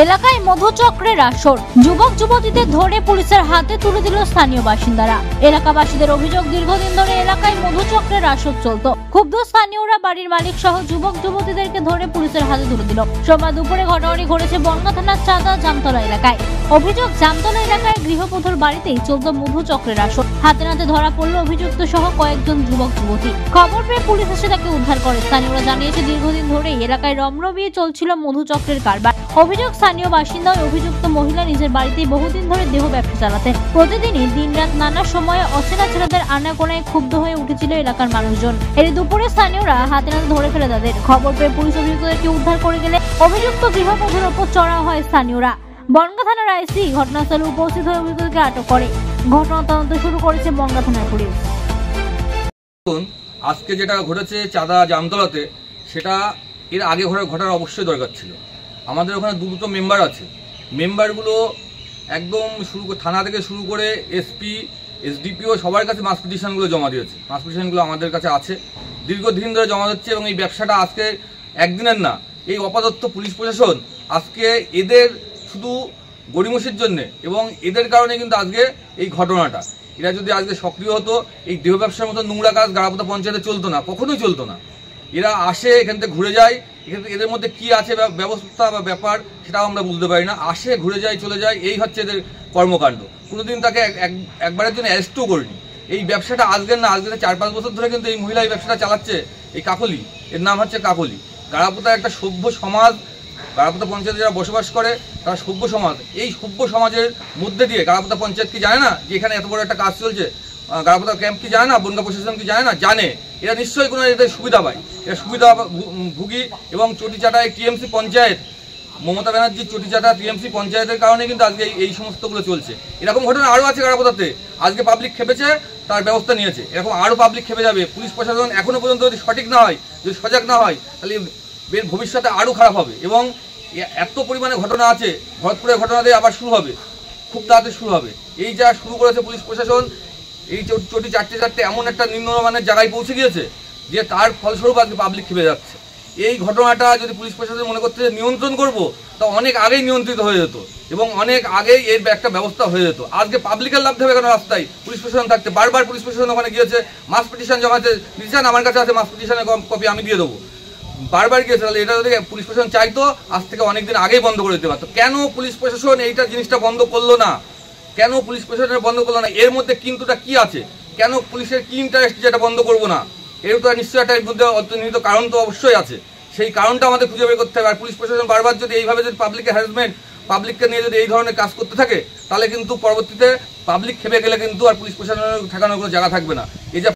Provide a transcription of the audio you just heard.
এলাকায় মধুচক্রের আসর, যুবক যুবতীদের ধরে পুলিশের হাতে তুলে দিল স্থানীয় বাসিন্দারা। এলাকাবাসীদের অভিযোগ, দীর্ঘদিন ধরে এলাকায় মধুচক্রের আসর চলত। ক্ষুব্ধ স্থানীয়রা বাড়ির মালিক সহ যুবক যুবতীদেরকে ধরে পুলিশের হাতে তুলে দিল। সোমবার দুপুরে ঘটনাটি ঘটেছে বনগাঁ থানার চাঁদা জামতলা এলাকায়। অভিযোগ, জামতলা এলাকায় গৃহবধূর বাড়িতেই চলত মধুচক্রের আসর। হাতে নাতে ধরা পড়ল অভিযুক্ত সহ কয়েকজন যুবক যুবতী। খবর পেয়ে পুলিশ এসে তাকে উদ্ধার করে। স্থানীয়রা জানিয়েছে, দীর্ঘদিন ধরেই এলাকায় রমরমিয়ে চলছিল মধুচক্রের কারবার। অভিযোগ, স্থানীয় বাসিন্দা ও অভিযুক্ত মহিলা নিজের বাড়িতেই বহুদিন ধরে দেহ ব্যবসা চালাতেন। প্রতিদিনই দিনরাত নানা সময়ে অচেনা ছেলেদের আনাগোনায় ক্ষুব্ধ হয়ে উঠেছিল এলাকার মানুষজন। এর দুপুরে স্থানীয়রা হাতে নাতে ধরে ফেলে তাদের। খবর পেয়ে পুলিশ অভিযুক্তদেরকে উদ্ধার করে গেলে অভিযুক্ত গৃহবধূর ওপর চড়াও হয় স্থানীয়রা। বনগাঁ থানার আইসি ঘটনাস্থলে উপস্থিত হয়ে অভিযুক্তকে আটক করে। ঘটনা তদন্ত শুরু করেছে বনগাঁ থানার পুলিশ। আজকে যেটা ঘটেছে চাঁদা জামতলাতে, সেটা এর আগে ঘটার অবশ্যই দরকার ছিল। আমাদের ওখানে দুটো মেম্বার আছে। মেম্বারগুলো একদম থানা থেকে শুরু করে এসপি, এসডিপিও সবার কাছে মাস পিটিশনগুলো জমা দিয়েছে। মাস পিটিশনগুলো আমাদের কাছে আছে, দীর্ঘদিন ধরে জমা দিচ্ছে। এবং এই ব্যবসাটা আজকে একদিনের না। এই অপদার্থ পুলিশ প্রশাসন আজকে এদের শুধু গড়িমসির জন্যে এবং এদের কারণে কিন্তু আজকে এই ঘটনাটা। এরা যদি আজকে সক্রিয় হতো, এই দেহ ব্যবসার মতো নোংরা কাজ গাড়াপোতা পঞ্চায়েতে চলতো না, কখনোই চলতো না। এরা আসে, এখান থেকে ঘুরে যায়। এদের মধ্যে কি আছে ব্যবস্থা বা ব্যাপার সেটাও আমরা বুঝতে পারি না। আসে, ঘুরে যায়, চলে যায়, এই হচ্ছে এদের কর্মকাণ্ড। কোনোদিন তাকে একবারের জন্য অ্যারেস্টও করিনি। এই ব্যবসাটা আজকের না, আজকে 4-5 বছর ধরে কিন্তু এই মহিলা এই ব্যবসাটা চালাচ্ছে। এই কাকলি, এর নাম হচ্ছে কাকলি। গাড়াপোতা একটা সভ্য সমাজ, গাড়াপোতা পঞ্চায়েতে যারা বসবাস করে তারা সভ্য সমাজ। এই সভ্য সমাজের মধ্যে দিয়ে গাড়াপোতা পঞ্চায়েত কি জানে না যে এখানে এত বড় একটা কাজ চলছে? গাড়াপোতা ক্যাম্প কি জানে না? বনগাঁ প্রশাসন কি জানে না? জানে। এরা নিশ্চয়ই কোনো এদের সুবিধা পায়। এরা সুবিধা ভুগি। এবং চটিচাটায় টিএমসি পঞ্চায়েত, মমতা ব্যানার্জির চটিচাটা টিএমসি পঞ্চায়েতের কারণে কিন্তু আজকে এই সমস্তগুলো চলছে। এরকম ঘটনা আরও আছে গাড়াপোতাতে। আজকে পাবলিক খেপেছে, তার ব্যবস্থা নিয়েছে। এরকম আরও পাবলিক খেপে যাবে। পুলিশ প্রশাসন এখনো পর্যন্ত যদি সঠিক না হয়, যদি সজাগ না হয়, তাহলে এর ভবিষ্যতে আরও খারাপ হবে। এবং এত পরিমাণে ঘটনা আছে, ভরতপুরের ঘটনা দিয়ে আবার শুরু হবে, খুব তাড়াতাড়ি শুরু হবে। এই যা শুরু করেছে পুলিশ প্রশাসন, এই চটি চারটে এমন একটা নিম্নমানের জায়গায় পৌঁছে গিয়েছে যে তার ফলস্বরূপ আজকে পাবলিক খেপে যাচ্ছে। এই ঘটনাটা যদি পুলিশ প্রশাসন মনে করতে নিয়ন্ত্রণ করবো, তা অনেক আগেই নিয়ন্ত্রিত হয়ে যেত এবং অনেক আগেই এর একটা ব্যবস্থা হয়ে যেত। আজকে পাবলিকের লাভ দেবে কেন? রাস্তায় পুলিশ প্রশাসন থাকতে বারবার পুলিশ প্রশাসন ওখানে গিয়েছে, মাস পিটিশন জমাতে দিয়েছেন। আমার কাছে আছে মাস পিটিশনের কপি, আমি দিয়ে দেবো। বারবার গিয়েছে। তাহলে এটা যদি পুলিশ প্রশাসন চাইতো, আজ থেকে অনেকদিন আগেই বন্ধ করে দিতে পারতো। কেন পুলিশ প্রশাসন এইটা জিনিসটা বন্ধ করলো না? কেন পুলিশ প্রশাসনের বন্ধ করলো না? এর মধ্যে কিন্তুটা কি আছে? কেন পুলিশের কি ইন্টারেস্ট যেটা বন্ধ করবো না? এর তো নিশ্চয়ই একটা এর মধ্যে অন্তর্নিহিত কারণ তো অবশ্যই আছে। সেই কারণটা আমাদের খুঁজে বের করতে হবে। আর পুলিশ প্রশাসন বারবার যদি এইভাবে যদি পাবলিকের হ্যারাসমেন্ট, পাবলিককে নিয়ে যদি এই ধরনের কাজ করতে থাকে, তাহলে কিন্তু পরবর্তীতে পাবলিক খেপে গেলে কিন্তু আর পুলিশ প্রশাসনের ঠেকানোর কোনো জায়গা থাকবে না। এই যে